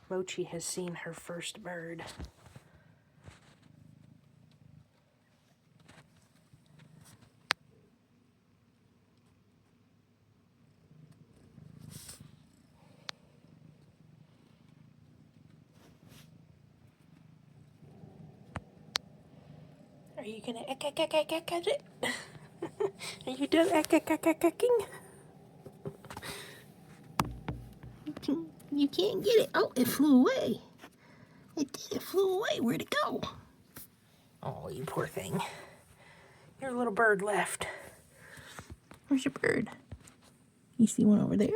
Mochi has seen her first bird. Are you gonna at it? Are you done ecking? You can't get it. Oh, it flew away. It did. It flew away. Where'd it go? Oh, you poor thing. Your little bird left. Where's your bird? You see one over there?